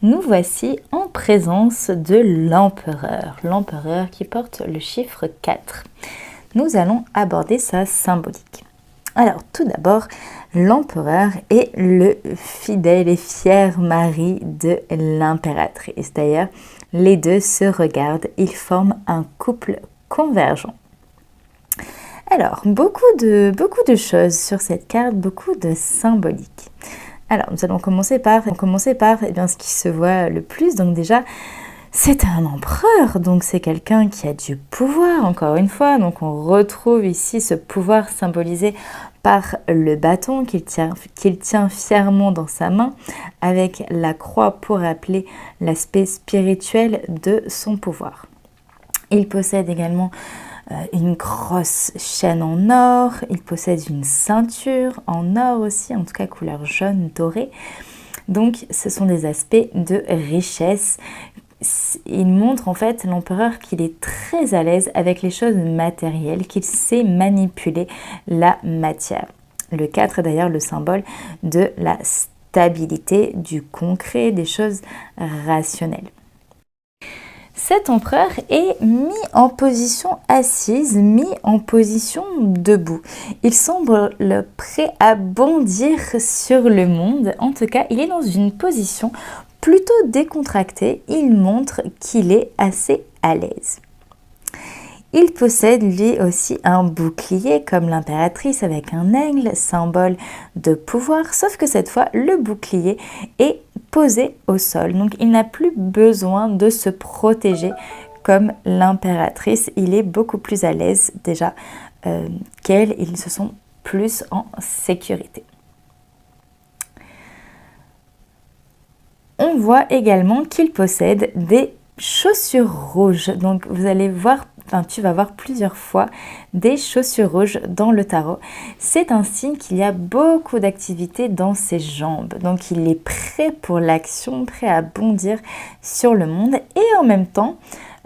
nous voici en présence de l'empereur qui porte le chiffre 4. Nous allons aborder sa symbolique. Alors tout d'abord, l'empereur est le fidèle et fier mari de l'impératrice. D'ailleurs, les deux se regardent, ils forment un couple convergent. Alors, beaucoup de choses sur cette carte, beaucoup de symbolique. Alors, nous allons commencer par ce qui se voit le plus. Donc déjà, c'est un empereur, donc c'est quelqu'un qui a du pouvoir, encore une fois. Donc on retrouve ici ce pouvoir symbolisé par le bâton qu'il tient fièrement dans sa main, avec la croix pour rappeler l'aspect spirituel de son pouvoir. Il possède également une grosse chaîne en or, il possède une ceinture en or aussi, en tout cas couleur jaune dorée. Donc ce sont des aspects de richesse. Il montre en fait l'empereur qu'il est très à l'aise avec les choses matérielles, qu'il sait manipuler la matière. Le 4 est d'ailleurs le symbole de la stabilité, du concret, des choses rationnelles. Cet empereur est mis en position assise, mis en position debout. Il semble prêt à bondir sur le monde. En tout cas, il est dans une position plutôt décontractée. Il montre qu'il est assez à l'aise. Il possède lui aussi un bouclier comme l'impératrice avec un aigle, symbole de pouvoir, sauf que cette fois le bouclier est posé au sol. Donc il n'a plus besoin de se protéger comme l'impératrice. Il est beaucoup plus à l'aise déjà qu'elle, ils se sont plus en sécurité. On voit également qu'il possède des chaussures rouges. Donc tu vas voir plusieurs fois des chaussures rouges dans le tarot. C'est un signe qu'il y a beaucoup d'activité dans ses jambes. Donc il est prêt pour l'action, prêt à bondir sur le monde. Et en même temps,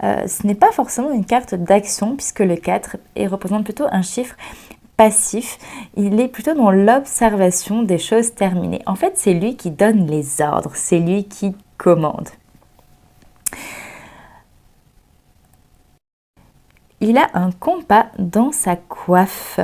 ce n'est pas forcément une carte d'action puisque le 4 représente plutôt un chiffre passif. Il est plutôt dans l'observation des choses terminées. En fait, c'est lui qui donne les ordres, c'est lui qui commande. Il a un compas dans sa coiffe.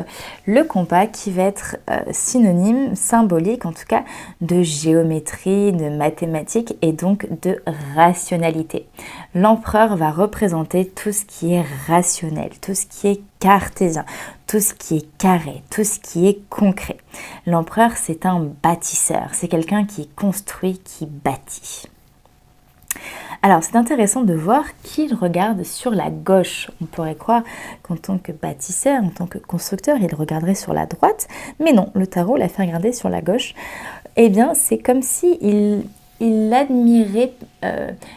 Le compas qui va être synonyme, symbolique en tout cas, de géométrie, de mathématiques et donc de rationalité. L'empereur va représenter tout ce qui est rationnel, tout ce qui est cartésien, tout ce qui est carré, tout ce qui est concret. L'empereur, c'est un bâtisseur, c'est quelqu'un qui construit, qui bâtit. Alors, c'est intéressant de voir qu'il regarde sur la gauche. On pourrait croire qu'en tant que bâtisseur, en tant que constructeur, il regarderait sur la droite. Mais non, le tarot l'a fait regarder sur la gauche. Eh bien, c'est comme s'il admirait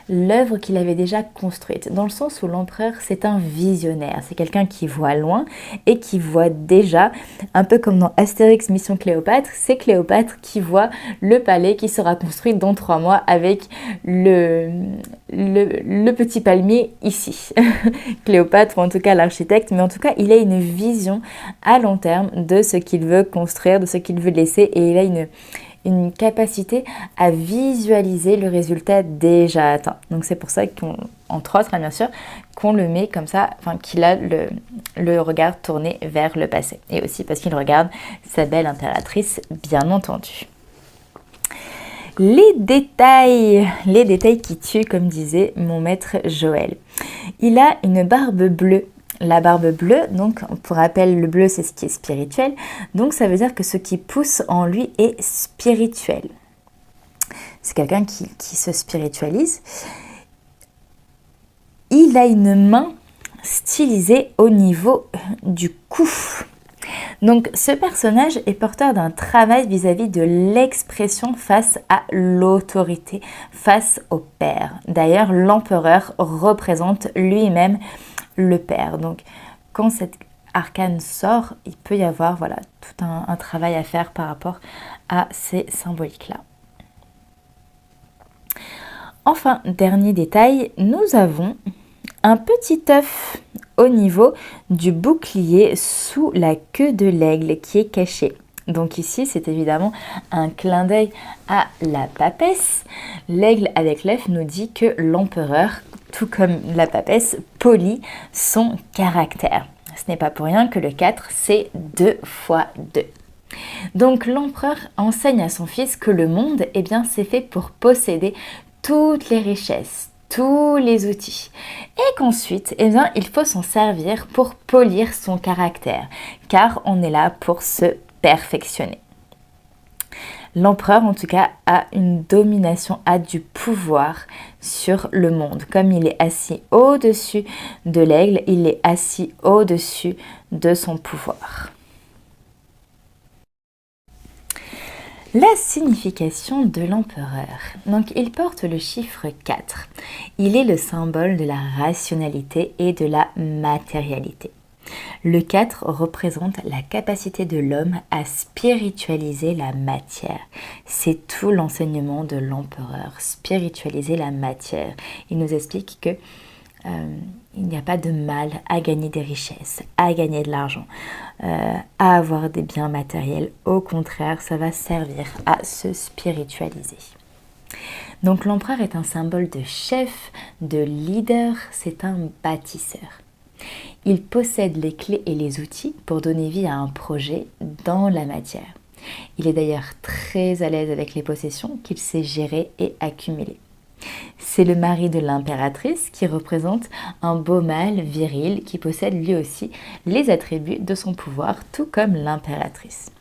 l'œuvre qu'il avait déjà construite, dans le sens où l'empereur, c'est un visionnaire, c'est quelqu'un qui voit loin et qui voit déjà, un peu comme dans Astérix Mission Cléopâtre, c'est Cléopâtre qui voit le palais qui sera construit dans 3 mois avec le petit palmier ici. Cléopâtre, ou en tout cas l'architecte, mais en tout cas, il a une vision à long terme de ce qu'il veut construire, de ce qu'il veut laisser, et il a une capacité à visualiser le résultat déjà atteint. Donc c'est pour ça qu'entre autres, bien sûr, qu'on le met comme ça, qu'il a le regard tourné vers le passé. Et aussi parce qu'il regarde sa belle impératrice, bien entendu. Les détails qui tuent, comme disait mon maître Joël. Il a une barbe bleue. La barbe bleue, donc pour rappel, le bleu c'est ce qui est spirituel, donc ça veut dire que ce qui pousse en lui est spirituel. C'est quelqu'un qui se spiritualise. Il a une main stylisée au niveau du cou. Donc ce personnage est porteur d'un travail vis-à-vis de l'expression face à l'autorité, face au père. D'ailleurs, l'empereur représente lui-même le père. Donc quand cet arcane sort, il peut y avoir tout un travail à faire par rapport à ces symboliques-là. Enfin, dernier détail, nous avons un petit œuf au niveau du bouclier sous la queue de l'aigle qui est caché. Donc ici, c'est évidemment un clin d'œil à la papesse. L'aigle avec l'œuf nous dit que l'empereur, tout comme la papesse, polit son caractère. Ce n'est pas pour rien que le 4, c'est 2 fois 2. Donc l'empereur enseigne à son fils que le monde, eh bien, c'est fait pour posséder toutes les richesses, tous les outils. Et qu'ensuite, eh bien, il faut s'en servir pour polir son caractère, car on est là pour se perfectionner. L'empereur, en tout cas, a une domination, a du pouvoir sur le monde. Comme il est assis au-dessus de l'aigle, il est assis au-dessus de son pouvoir. La signification de l'empereur. Donc, il porte le chiffre 4. Il est le symbole de la rationalité et de la matérialité. Le 4 représente la capacité de l'homme à spiritualiser la matière. C'est tout l'enseignement de l'empereur, spiritualiser la matière. Il nous explique que il n'y a pas de mal à gagner des richesses, à gagner de l'argent, à avoir des biens matériels. Au contraire, ça va servir à se spiritualiser. Donc l'empereur est un symbole de chef, de leader, c'est un bâtisseur. Il possède les clés et les outils pour donner vie à un projet dans la matière. Il est d'ailleurs très à l'aise avec les possessions qu'il sait gérer et accumuler. C'est le mari de l'impératrice qui représente un beau mâle viril qui possède lui aussi les attributs de son pouvoir, tout comme l'impératrice.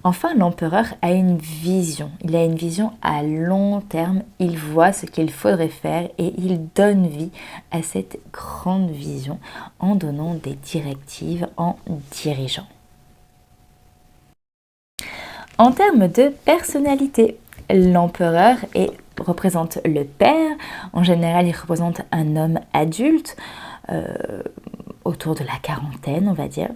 Enfin, l'empereur a une vision. Il a une vision à long terme. Il voit ce qu'il faudrait faire et il donne vie à cette grande vision en donnant des directives, en dirigeant. En termes de personnalité, l'empereur représente le père. En général, il représente un homme adulte, autour de la quarantaine, on va dire.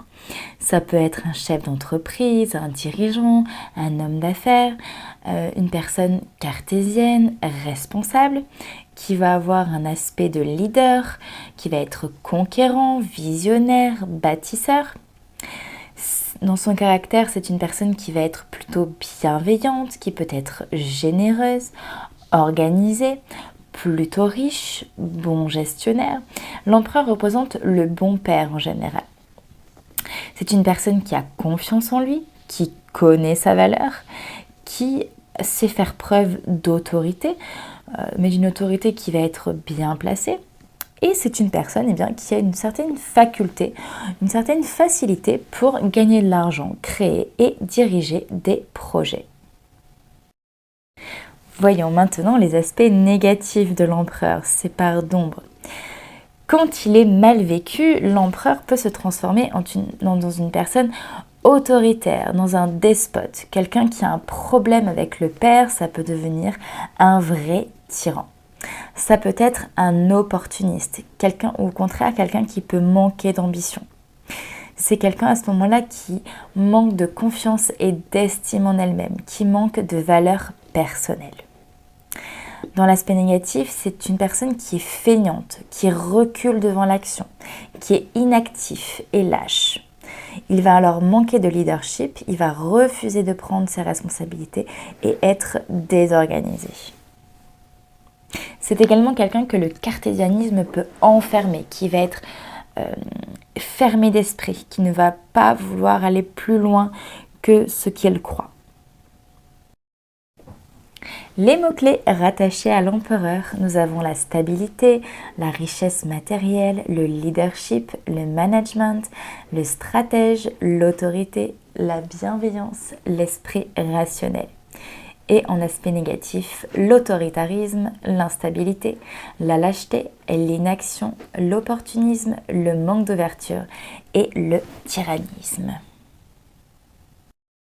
Ça peut être un chef d'entreprise, un dirigeant, un homme d'affaires, une personne cartésienne, responsable, qui va avoir un aspect de leader, qui va être conquérant, visionnaire, bâtisseur. Dans son caractère, c'est une personne qui va être plutôt bienveillante, qui peut être généreuse, organisée, plutôt riche, bon gestionnaire. L'empereur représente le bon père en général. C'est une personne qui a confiance en lui, qui connaît sa valeur, qui sait faire preuve d'autorité, mais d'une autorité qui va être bien placée. Et c'est une personne qui a une certaine faculté, une certaine facilité pour gagner de l'argent, créer et diriger des projets. Voyons maintenant les aspects négatifs de l'empereur, ses parts d'ombre. Quand il est mal vécu, l'empereur peut se transformer dans une personne autoritaire, dans un despote. Quelqu'un qui a un problème avec le père, ça peut devenir un vrai tyran. Ça peut être un opportuniste, ou au contraire quelqu'un qui peut manquer d'ambition. C'est quelqu'un à ce moment-là qui manque de confiance et d'estime en elle-même, qui manque de valeur personnelle. Dans l'aspect négatif, c'est une personne qui est feignante, qui recule devant l'action, qui est inactif et lâche. Il va alors manquer de leadership, il va refuser de prendre ses responsabilités et être désorganisé. C'est également quelqu'un que le cartésianisme peut enfermer, qui va être fermé d'esprit, qui ne va pas vouloir aller plus loin que ce qu'il croit. Les mots-clés rattachés à l'empereur, nous avons la stabilité, la richesse matérielle, le leadership, le management, le stratège, l'autorité, la bienveillance, l'esprit rationnel. Et en aspect négatif, l'autoritarisme, l'instabilité, la lâcheté, l'inaction, l'opportunisme, le manque d'ouverture et le tyrannisme.